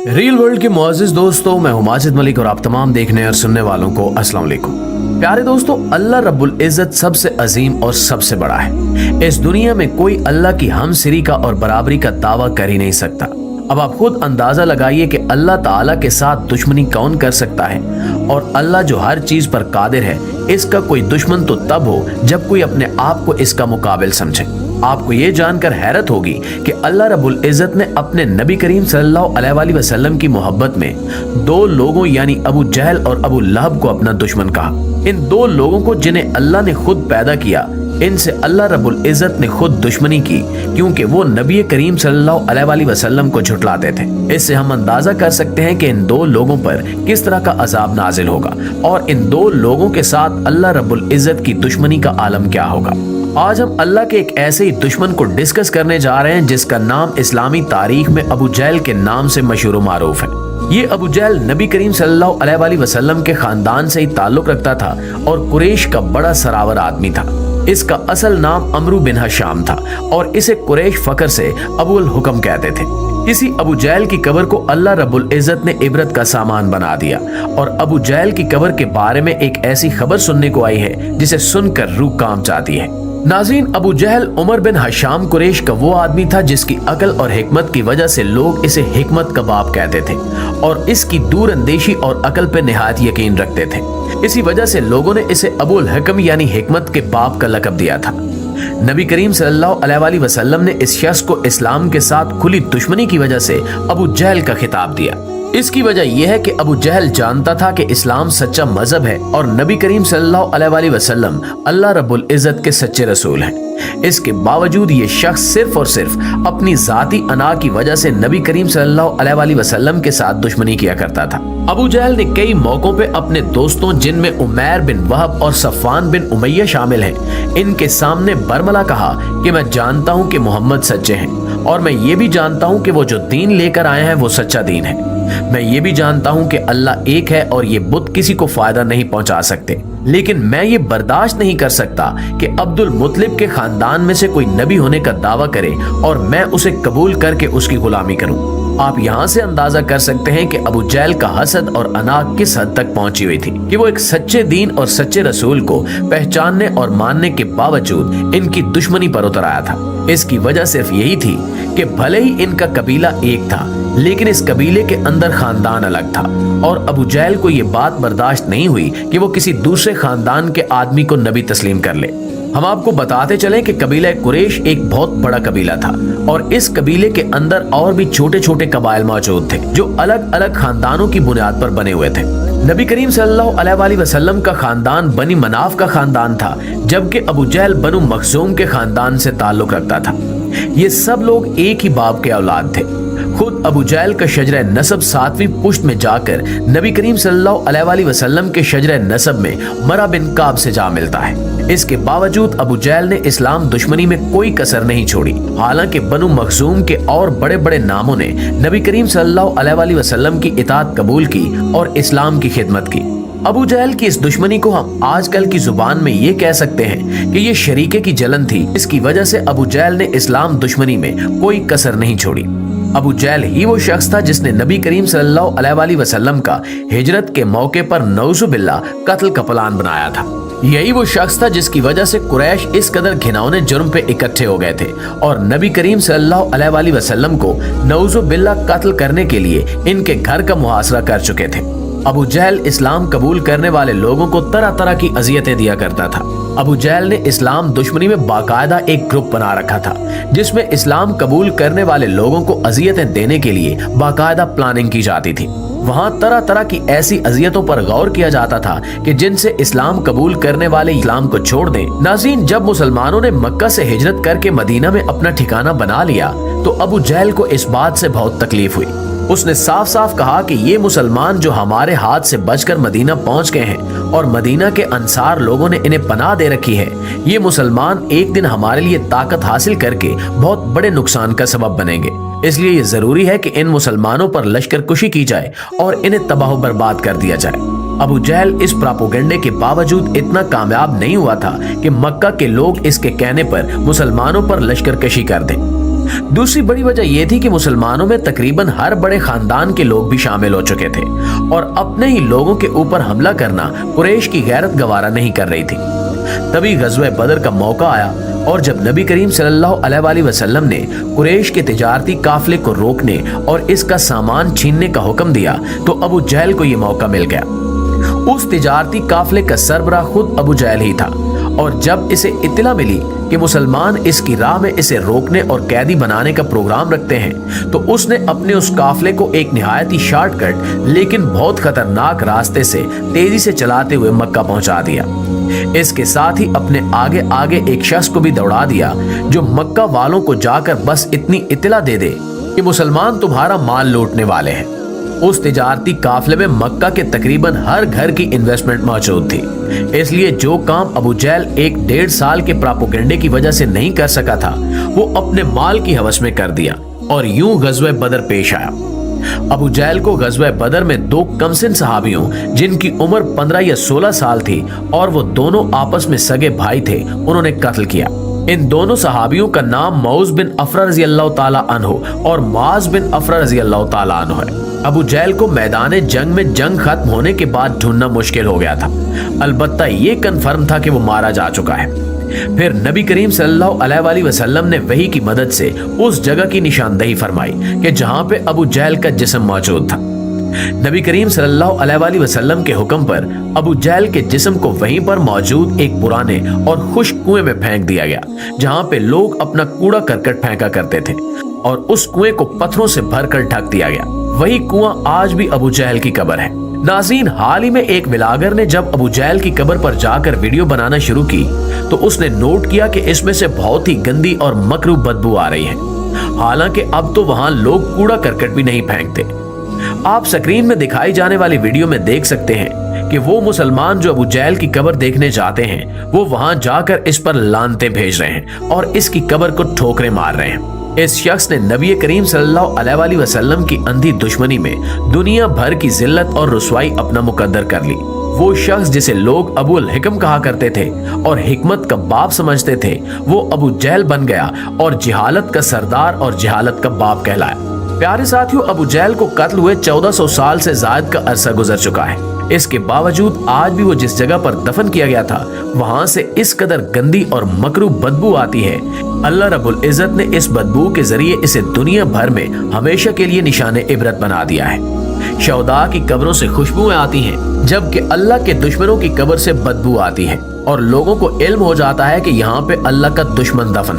Real world के मुअज़्ज़िज़ दोस्तों, मैं हूं माजिद मलिक और आप तमाम देखने और सुनने वालों को अस्सलाम वालेकुम। प्यारे दोस्तों, अल्लाह रब्बुल इज़्ज़त सबसे अजीम और सबसे बड़ा है। इस दुनिया में कोई अल्लाह की हमसरी का और बराबरी का दावा कर ही नहीं सकता। अब आप खुद अंदाजा लगाइए कि अल्लाह ताला के साथ दुश्मनी कौन कर सकता है। और अल्लाह जो हर चीज पर कादिर है, इसका कोई दुश्मन तो तब हो जब कोई अपने आप को इसका मुकाबिल समझे। आपको ये जानकर हैरत होगी कि अल्लाह रब्बुल इज़्ज़त ने अपने नबी करीम सल्लल्लाहु अलैहि वसल्लम की मोहब्बत में दो लोगों यानी अबू जहल और अबू लहब को अपना दुश्मन कहा। इन दो लोगों को जिन्हें अल्लाह ने खुद पैदा किया, इनसे अल्लाह रब्बुल इज़्ज़त ने खुद दुश्मनी की, क्योंकि वो नबी करीम सल्लल्लाहु अलैहि वसल्लम को झुठलाते थे। इससे हम अंदाजा कर सकते हैं कि इन दो लोगों पर किस तरह का अजाब नाजिल होगा और इन दो लोगों के साथ अल्लाह रब्बुल इज़्ज़त की दुश्मनी का आलम क्या होगा। आज हम अल्लाह के एक ऐसे ही दुश्मन को डिस्कस करने जा रहे हैं जिसका नाम इस्लामी तारीख में अबू जहल के नाम से मशहूर व मारूफ है। ये अबू जहल नबी करीम सल्लल्लाहु अलैहि वसल्लम के खानदान से ही ताल्लुक रखता था और कुरैश का बड़ा सरावर आदमी था। इसका असल नाम अमरू बिन हशाम था और इसे कुरैश फकर से अबुल हुक्म कहते थे। इसी अबू जहल की कब्र को अल्लाह रब्बुल इज़्ज़त ने इबरत का सामान बना दिया और अबू जहल की कब्र के बारे में एक ऐसी खबर सुनने को आई है जिसे सुनकर रूह कांप जाती है। नाज़रीन, अबू जहल उमर बिन हशाम कुरैश का वो आदमी था जिसकी अकल और हिकमत की वजह से लोग इसे हिकमत का बाप कहते थे और इसकी दूर अंदेशी और अकल पे निहायत यकीन रखते थे। इसी वजह से लोगों ने इसे अबुल हकम यानी हिकमत के बाप का लक़ब दिया था। नबी करीम सल्लल्लाहु अलैहि वसल्लम ने इस शख्स को इस्लाम के साथ खुली दुश्मनी की वजह से अबू जहल का खिताब दिया। इसकी वजह यह है कि अबू जहल जानता था कि इस्लाम सच्चा मजहब है और नबी करीम सल्लल्लाहु अलैहि वसल्लम अल्लाह रब्बुल इज़्ज़त के सच्चे रसूल हैं। इसके बावजूद ये शख्स सिर्फ और सिर्फ अपनी जाती अना की वजह से नबी करीम सल्लल्लाहु अलैहि वसल्लम के साथ दुश्मनी किया करता था। अबू जहल ने कई मौकों पे अपने दोस्तों, जिनमें उमैर बिन वहब और सफ़वान बिन उमैया शामिल हैं, इनके सामने बरमला कहा कि मैं जानता हूँ कि मोहम्मद सच्चे हैं और मैं ये भी जानता हूँ कि वो जो दीन लेकर आए हैं वो सच्चा दीन है। मैं ये भी जानता हूँ कि अल्लाह एक है और ये बुत किसी को फायदा नहीं पहुंचा सकते, लेकिन मैं ये बर्दाश्त नहीं कर सकता कि अब्दुल मुत्तलिब के खानदान में से कोई नबी होने का दावा करे और मैं उसे कबूल करके उसकी गुलामी करूं। आप यहाँ से अंदाजा कर सकते हैं कि अबू जहल का हसद और अना किस हद तक पहुंची हुई थी कि वो एक सच्चे दीन और सच्चे रसूल को पहचानने और मानने के बावजूद इनकी दुश्मनी पर उतर आया था। इसकी वजह सिर्फ यही थी कि भले ही इनका कबीला एक था, लेकिन इस कबीले के अंदर खानदान अलग था और अबू जहल को ये बात बर्दाश्त नहीं हुई कि वो किसी दूसरे खानदान के आदमी को नबी तस्लीम कर ले। हम आपको बताते चलें कि कबीला कुरैश एक बहुत बड़ा कबीला था और इस कबीले के अंदर और भी छोटे छोटे कबाइल मौजूद थे जो अलग अलग खानदानों की बुनियाद पर बने हुए थे। नबी करीम सल्लल्लाहु अलैहि वसल्लम का खानदान बनी मनाफ का खानदान था, जबकि अबू जहल बनु मखजूम के खानदान से ताल्लुक रखता था। ये सब लोग एक ही बाप के औलाद थे। खुद अबू जहल का शजरा नसब 7वीं पुश्त में जाकर नबी करीम सल्लल्लाहु अलैहि वसल्लम के शजरा नसब में मरा बिन काब से जा मिलता है। इसके बावजूद अबू जहल ने इस्लाम दुश्मनी में कोई कसर नहीं छोड़ी। हालांकि बनु मखजूम के और बड़े बड़े नामों ने नबी करीम सल्लल्लाहु अलैहि वसल्लम की इताअत कबूल की और इस्लाम की खिदमत की। अबू जहल की इस दुश्मनी को हम आजकल की जुबान में ये कह सकते हैं कि ये शरीके की जलन थी। इसकी वजह से अबू जहल ने इस्लाम दुश्मनी में कोई कसर नहीं छोड़ी। अबू जहल ही वो शख्स था जिसने नबी करीम सल्लल्लाहु अलैहि वसल्लम का हिजरत के मौके पर नौजुबिल्लाह कत्ल का प्लान बनाया था। यही वो शख्स था जिसकी वजह से कुरैश इस कदर घिनौने जुर्म पे इकट्ठे हो गए थे और नबी करीम सल्लल्लाहु अलैहि वसल्लम को नौजुबिल्लाह कत्ल करने के लिए इनके घर का मुहासरा कर चुके थे। अबू जहल इस्लाम कबूल करने वाले लोगों को तरह तरह की अजियतें दिया करता था। अबू जहल ने इस्लाम दुश्मनी में बाकायदा एक ग्रुप बना रखा था जिसमें इस्लाम कबूल करने वाले लोगों को अजियतें देने के लिए बाकायदा प्लानिंग की जाती थी। वहाँ तरह तरह की ऐसी अजियतों पर गौर किया जाता था कि जिनसे इस्लाम कबूल करने वाले इस्लाम को छोड़ दें। नाज़रीन, जब मुसलमानों ने मक्का से हिजरत करके मदीना में अपना ठिकाना बना लिया तो अबू जहल को इस बात से बहुत तकलीफ हुई। उसने साफ साफ कहा कि ये मुसलमान जो हमारे हाथ से बचकर मदीना पहुंच गए हैं और मदीना के अंसार लोगों ने इन्हें पनाह दे रखी है, ये मुसलमान एक दिन हमारे लिए ताकत हासिल करके बहुत बड़े नुकसान का सबब बनेंगे। इसलिए ये जरूरी है कि इन मुसलमानों पर लश्कर कुशी की जाए और इन्हें तबाह बर्बाद कर दिया जाए। अबू जहल इस प्रोपेगेंडे के बावजूद इतना कामयाब नहीं हुआ था कि मक्का के लोग इसके कहने पर मुसलमानों पर लश्कर कशी कर दें। दूसरी बड़ी वजह यह थी कि मुसलमानों में तकरीबन हर बड़े खानदान के लोग भी शामिल हो चुके थे और अपने ही लोगों के ऊपर हमला करना कुरैश की गैरत गवारा नहीं कर रही थी। तभी गज़वे बदर का मौका आया और जब नबी करीम सल्लल्लाहु अलैहि वसल्लम ने कुरैश के तिजारती काफिले को रोकने और इसका सामान छीनने का हुक्म दिया तो अबू जहल को यह मौका मिल गया। उस तिजारती काफिले का सरबराह खुद अबू जहल ही था और जब इसे इत्तला मिली कि मुसलमान इसकी राह में इसे रोकने और कैदी बनाने का प्रोग्राम रखते हैं तो उसने अपने उस काफिले को एक निहायती शॉर्टकट लेकिन बहुत खतरनाक रास्ते से तेजी से चलाते हुए मक्का पहुंचा दिया। इसके साथ ही अपने आगे आगे एक शख्स को भी दौड़ा दिया जो मक्का वालों को जाकर बस इतनी इत्तला दे दे कि मुसलमान तुम्हारा माल लूटने वाले हैं। उस तिजारती काफिले में मक्का के तकरीबन हर घर की इन्वेस्टमेंट मौजूद थी, इसलिए जो काम अबू जहल 1-1.5 साल के प्रोपेगेंडे की वजह से नहीं कर सका था वो अपने माल की हवस में कर दिया और यूं गज़वे बदर पेश आया। अबू जहल को गज़वे बदर में 2 कमसिन सहाबियों जिनकी उम्र 15 या 16 साल थी और वो दोनों आपस में सगे भाई थे, उन्होंने कत्ल किया। इन दोनों सहाबियों का नाम मऊज़ बिन अफरा रज़ी अल्लाह ताला अन्हु और मुआज़ बिन अफरा रज़ी अल्लाह ताला अन्हु है। अबू जहल को मैदान जंग में जंग खत्म होने के बाद ढूंढना मुश्किल हो गया था, अलबत्ता ये कन्फर्म था कि वो मारा जा चुका है। फिर नबी करीम सल्लल्लाहु अलैहि वसल्लम ने वही की मदद से उस जगह की निशानदेही फरमाई कि जहां पे अबू जहल का जिस्म मौजूद था। नबी करीम सल्लल्लाहु अलैहि वसल्लम के हुक्म पर अबू जहल के जिस्म को वहीं पर मौजूद एक पुराने और खुश्क कुएं में फेंक दिया गया जहां पे लोग अपना कूड़ा करकट फेंका करते थे और उस कुएं को पत्थरों से भरकर ढक दिया गया। वही कुआं आज भी अबू जहल की कब्र है। नाज़रीन, हाल ही में एक व्लॉगर ने जब अबू जहल की कब्र पर जाकर वीडियो बनाना शुरू की तो उसने नोट किया कि इसमें से बहुत ही गंदी और मकरूह बदबू आ रही है। हालांकि अब तो वहां लोग कूड़ा करकट भी नहीं फेंकते। आप स्क्रीन में दिखाई जाने वाली वीडियो में देख सकते हैं कि वो मुसलमान जो अबू जहल की कब्र देखने जाते हैं वो वहां जाकर इस पर लानते भेज रहे हैं और इसकी कब्र को ठोकरें मार रहे हैं। इस शख्स ने नबी करीम सल्लल्लाहु अलैहि वसल्लम की अंधी दुश्मनी में दुनिया भर की जिल्लत और रुसवाई अपना मुकद्दर कर ली। वो शख्स जिसे लोग अबुल हिकम कहा करते थे और हिकमत का बाप समझते थे, वो अबू जहल बन गया और जिहालत का सरदार और जिहालत का बाप कहलाया। प्यारे साथियों, अबू जहल को कत्ल हुए 1400 साल से ज्यादा का अरसा गुजर चुका है। इसके बावजूद आज भी वो जिस जगह पर दफन किया गया था वहां से इस कदर गंदी और मकरूह बदबू आती है। अल्लाह रब्बुल इज़्ज़त ने इस बदबू के जरिए इसे दुनिया भर में हमेशा के लिए निशाने इबरत बना दिया है। शहदा की कब्रों से खुशबुएं आती हैं, जबकि अल्लाह के दुश्मनों की कब्र से बदबू आती है और लोगों को इल्म हो जाता है कि यहाँ पे अल्लाह का दुश्मन दफन है।